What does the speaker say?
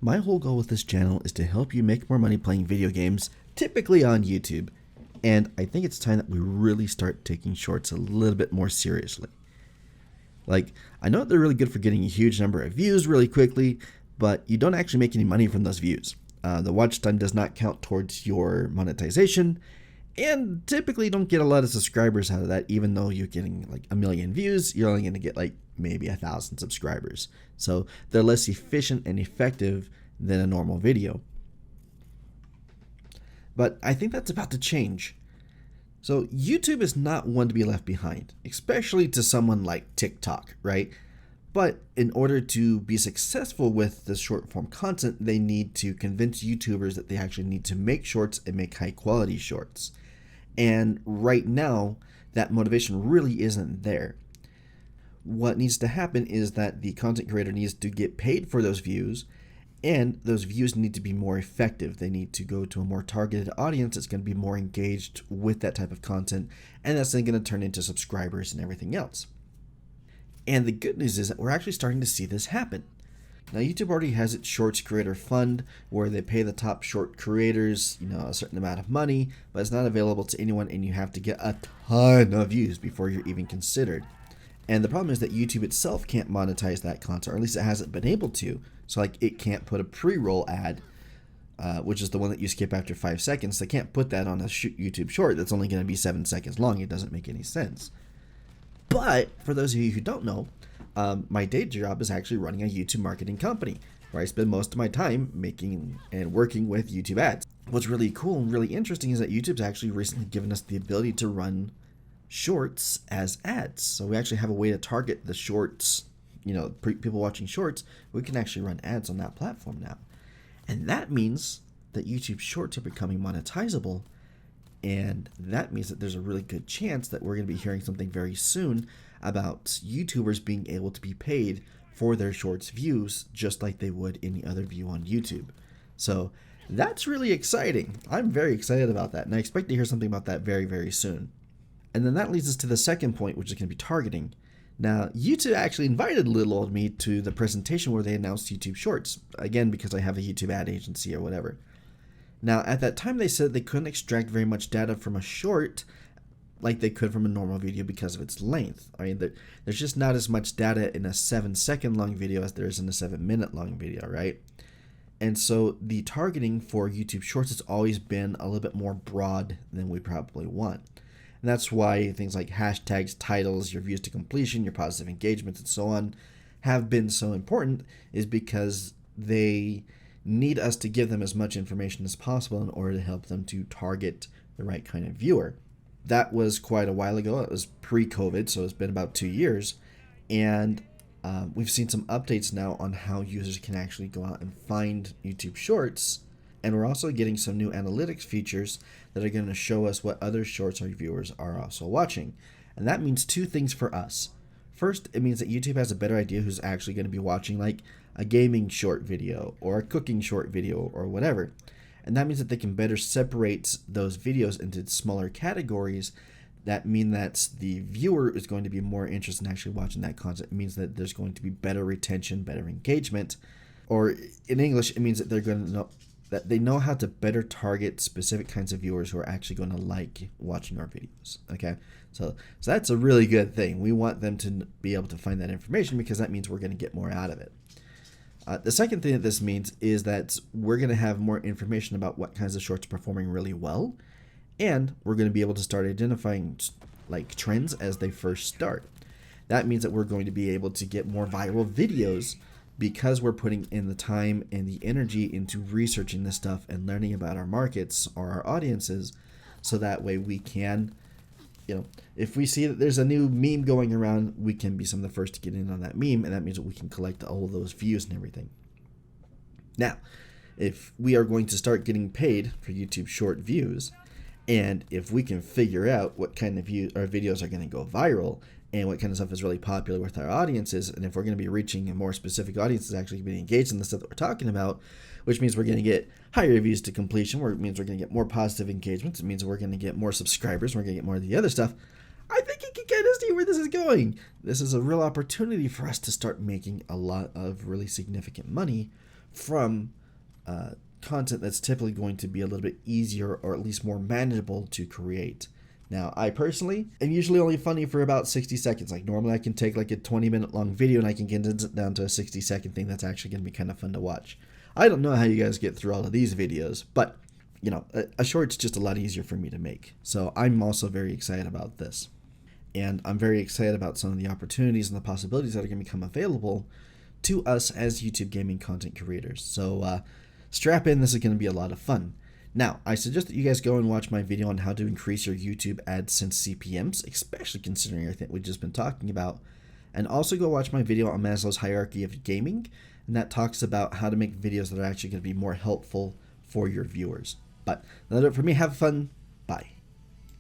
My whole goal with this channel is to help you make more money playing video games, typically on YouTube. And I think it's time that we really start taking shorts a little bit more seriously. Like, I know they're really good for getting a huge number of views really quickly, but you don't actually make any money from those views. The watch time does not count towards your monetization, and typically you don't get a lot of subscribers out of that. Even though you're getting like 1 million views, you're only going to get like maybe 1,000 subscribers. So they're less efficient and effective than a normal video. But I think that's about to change. So YouTube is not one to be left behind, especially to someone like TikTok, right? But in order to be successful with this short form content, they need to convince YouTubers that they actually need to make shorts and make high quality shorts. And right now, that motivation really isn't there. What needs to happen is that the content creator needs to get paid for those views, and those views need to be more effective. They need to go to a more targeted audience that's going to be more engaged with that type of content, and that's then going to turn into subscribers and everything else. And the good news is that we're actually starting to see this happen. Now, YouTube already has its Shorts Creator Fund, where they pay the top short creators, a certain amount of money, but it's not available to anyone, and you have to get a ton of views before you're even considered. And the problem is that YouTube itself can't monetize that content, or at least it hasn't been able to. So like it can't put a pre-roll ad, which is the one that you skip after 5 seconds. They can't put that on a YouTube short that's only going to be 7 seconds long. It doesn't make any sense. But for those of you who don't know, my day job is actually running a YouTube marketing company where I spend most of my time making and working with YouTube ads. What's really cool and really interesting is that YouTube's actually recently given us the ability to run shorts as ads. So we actually have a way to target the shorts, people watching shorts. We can actually run ads on that platform now. And that means that YouTube shorts are becoming monetizable. And that means that there's a really good chance that we're going to be hearing something very soon about YouTubers being able to be paid for their shorts views, just like they would any other view on YouTube. So that's really exciting. I'm very excited about that, and I expect to hear something about that very, very soon. And then that leads us to the second point, which is going to be targeting. Now, YouTube actually invited little old me to the presentation where they announced YouTube Shorts, again, because I have a YouTube ad agency or whatever. Now, at that time, they said they couldn't extract very much data from a short like they could from a normal video because of its length. I mean, there's just not as much data in a 7-second long video as there is in a 7-minute long video, right? And so the targeting for YouTube Shorts has always been a little bit more broad than we probably want. And that's why things like hashtags, titles, your views to completion, your positive engagements, and so on have been so important, is because they need us to give them as much information as possible in order to help them to target the right kind of viewer. That was quite a while ago. It was pre-COVID, so it's been about 2 years. And we've seen some updates now on how users can actually go out and find YouTube Shorts. And we're also getting some new analytics features that are going to show us what other shorts our viewers are also watching. And that means two things for us. First, it means that YouTube has a better idea who's actually going to be watching like a gaming short video or a cooking short video or whatever. And that means that they can better separate those videos into smaller categories that mean that the viewer is going to be more interested in actually watching that content. It means that there's going to be better retention, better engagement. Or in English, it means that they're going to know that they know how to better target specific kinds of viewers who are actually going to like watching our videos. Okay, so that's a really good thing. We want them to be able to find that information because that means we're going to get more out of it. The second thing that this means is that we're going to have more information about what kinds of shorts are performing really well, and we're going to be able to start identifying like trends as they first start. That means that we're going to be able to get more viral videos because we're putting in the time and the energy into researching this stuff and learning about our markets or our audiences, so that way we can, if we see that there's a new meme going around, we can be some of the first to get in on that meme, and that means that we can collect all of those views and everything. Now, if we are going to start getting paid for YouTube short views, and if we can figure out what kind of our videos are going to go viral and what kind of stuff is really popular with our audiences, and if we're going to be reaching a more specific audience that's actually being engaged in the stuff that we're talking about, which means we're going to get higher views to completion, where it means we're going to get more positive engagements, it means we're going to get more subscribers, we're going to get more of the other stuff, I think you can kind of see where this is going. This is a real opportunity for us to start making a lot of really significant money from content that's typically going to be a little bit easier or at least more manageable to create. Now, I personally am usually only funny for about 60 seconds. Like normally I can take like a 20-minute long video and I can get it down to a 60-second thing that's actually going to be kind of fun to watch. I don't know how you guys get through all of these videos, but you know, a short's just a lot easier for me to make. So I'm also very excited about this. And I'm very excited about some of the opportunities and the possibilities that are going to become available to us as YouTube gaming content creators. So strap in, this is going to be a lot of fun. Now, I suggest that you guys go and watch my video on how to increase your YouTube AdSense CPMs, especially considering everything we've just been talking about. And also go watch my video on Maslow's hierarchy of gaming, and that talks about how to make videos that are actually going to be more helpful for your viewers. But that's it for me. Have fun. Bye.